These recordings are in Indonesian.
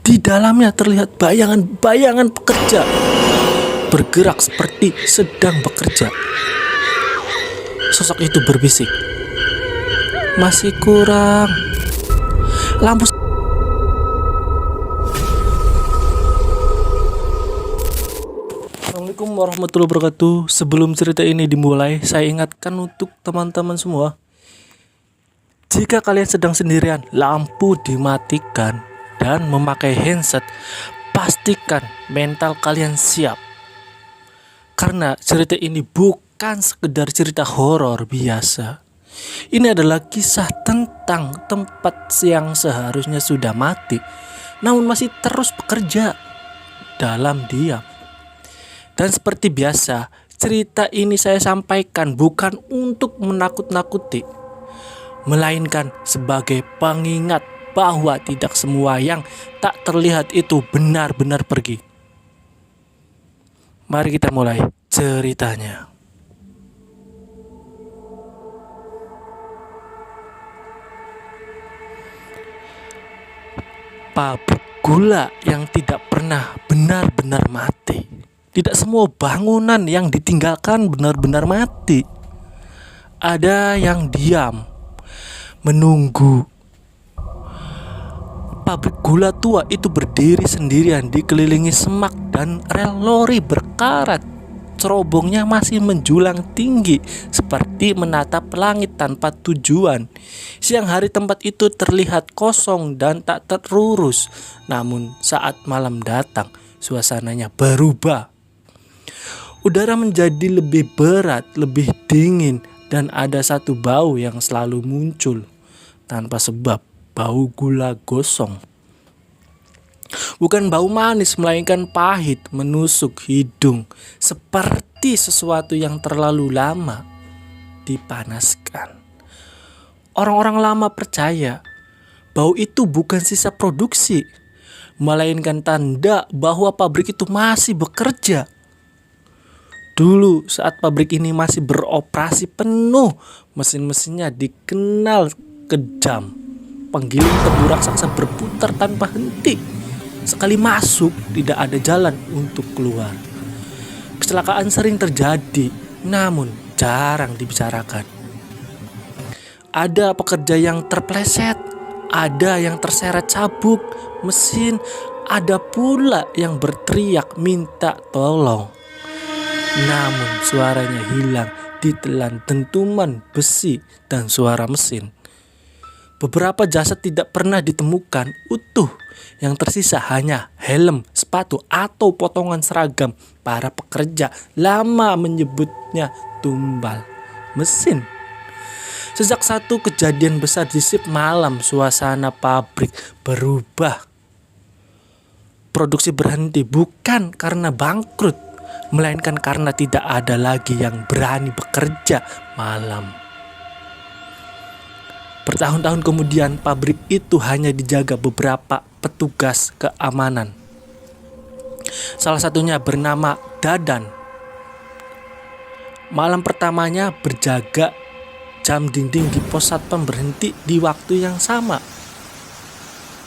Di dalamnya terlihat bayangan-bayangan pekerja bergerak seperti sedang bekerja. Sosok itu berbisik, "Masih kurang. Lampu." Assalamualaikum warahmatullahi wabarakatuh. Sebelum cerita ini dimulai, saya ingatkan untuk teman-teman semua, jika kalian sedang sendirian, lampu dimatikan dan memakai handset, pastikan mental kalian siap. Karena cerita ini bukan sekedar cerita horor biasa. Ini adalah kisah tentang tempat yang seharusnya sudah mati, namun masih terus bekerja dalam diam. Dan seperti biasa, cerita ini saya sampaikan bukan untuk menakut-nakuti, melainkan sebagai pengingat bahwa tidak semua yang tak terlihat itu benar-benar pergi. Mari kita mulai ceritanya. Pabrik gula yang tidak pernah benar-benar mati. Tidak semua bangunan yang ditinggalkan benar-benar mati. Ada yang diam, menunggu. Pabrik gula tua itu berdiri sendirian dikelilingi semak dan rel lori berkarat. Cerobongnya masih menjulang tinggi seperti menatap langit tanpa tujuan. Siang hari tempat itu terlihat kosong dan tak terurus. Namun saat malam datang, suasananya berubah. Udara menjadi lebih berat, lebih dingin, dan ada satu bau yang selalu muncul tanpa sebab. Bau gula gosong. Bukan bau manis, melainkan pahit, menusuk hidung, seperti sesuatu yang terlalu lama dipanaskan. Orang-orang lama percaya bau itu bukan sisa produksi, melainkan tanda bahwa pabrik itu masih bekerja. Dulu saat pabrik ini masih beroperasi penuh, mesin-mesinnya dikenal kejam. Penggiling tebu raksasa berputar tanpa henti. Sekali masuk, tidak ada jalan untuk keluar. Kecelakaan sering terjadi, namun jarang dibicarakan. Ada pekerja yang terpleset, ada yang terseret cabuk mesin, ada pula yang berteriak minta tolong. Namun suaranya hilang ditelan dentuman besi dan suara mesin. Beberapa jasad tidak pernah ditemukan utuh. Yang tersisa hanya helm, sepatu, atau potongan seragam para pekerja lama menyebutnya tumbal mesin. Sejak satu kejadian besar di shift malam, suasana pabrik berubah. Produksi berhenti bukan karena bangkrut, melainkan karena tidak ada lagi yang berani bekerja malam. Bertahun-tahun kemudian, pabrik itu hanya dijaga beberapa petugas keamanan. Salah satunya bernama Dadan. Malam pertamanya berjaga, jam dinding di pos satpam berhenti di waktu yang sama.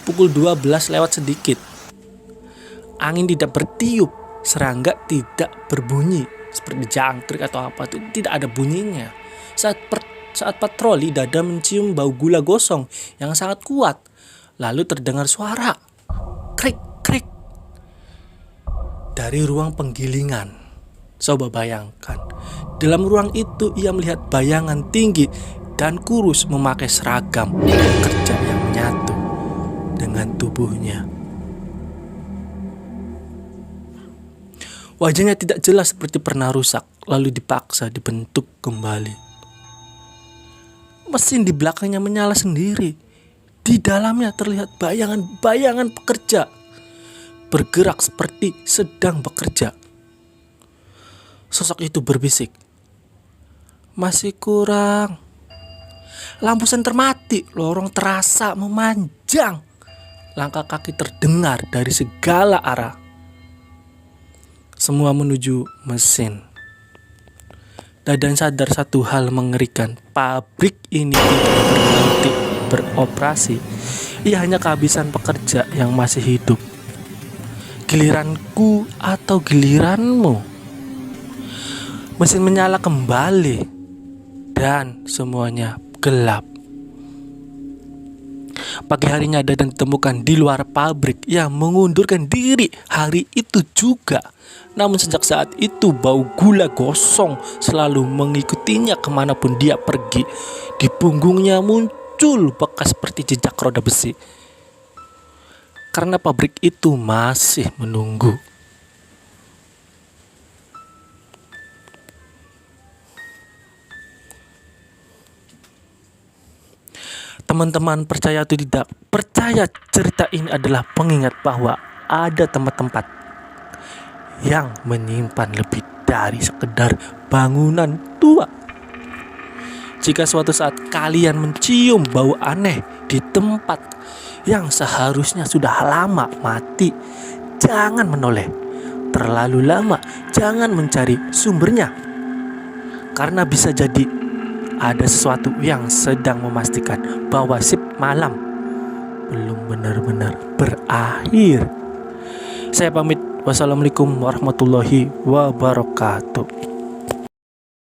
Pukul 12 lewat sedikit. Angin tidak bertiup, serangga tidak berbunyi seperti jangkrik atau apa itu, tidak ada bunyinya. Saat patroli, Dadan mencium bau gula gosong yang sangat kuat. Lalu terdengar suara krik-krik dari ruang penggilingan. Coba bayangkan, dalam ruang itu ia melihat bayangan tinggi dan kurus memakai seragam kerja yang menyatu dengan tubuhnya. Wajahnya tidak jelas, seperti pernah rusak, lalu dipaksa dibentuk kembali. Mesin di belakangnya menyala sendiri. Di dalamnya terlihat bayangan-bayangan pekerja bergerak seperti sedang bekerja. Sosok itu berbisik, "Masih kurang. Lampu senter mati." Lorong terasa memanjang. Langkah kaki terdengar dari segala arah. Semua menuju mesin. Dadan sadar satu hal mengerikan. Pabrik ini tidak berhenti beroperasi Ia hanya kehabisan pekerja yang masih hidup. Giliranku atau giliranmu? Mesin menyala kembali dan semuanya gelap. Pagi harinya Dadan ditemukan di luar pabrik. Ia mengundurkan diri hari itu juga. Namun sejak saat itu bau gula gosong selalu mengikutinya kemanapun dia pergi. Di punggungnya muncul bekas seperti jejak roda besi. Karena pabrik itu masih menunggu. Teman-teman percaya atau tidak, percaya cerita ini adalah pengingat bahwa ada tempat-tempat yang menyimpan lebih dari sekedar bangunan tua. Jika suatu saat kalian mencium bau aneh di tempat yang seharusnya sudah lama mati, jangan menoleh. Terlalu lama, jangan mencari sumbernya. Karena bisa jadi ada sesuatu yang sedang memastikan bahwa sip malam belum benar-benar berakhir. Saya pamit. Wassalamualaikum warahmatullahi wabarakatuh.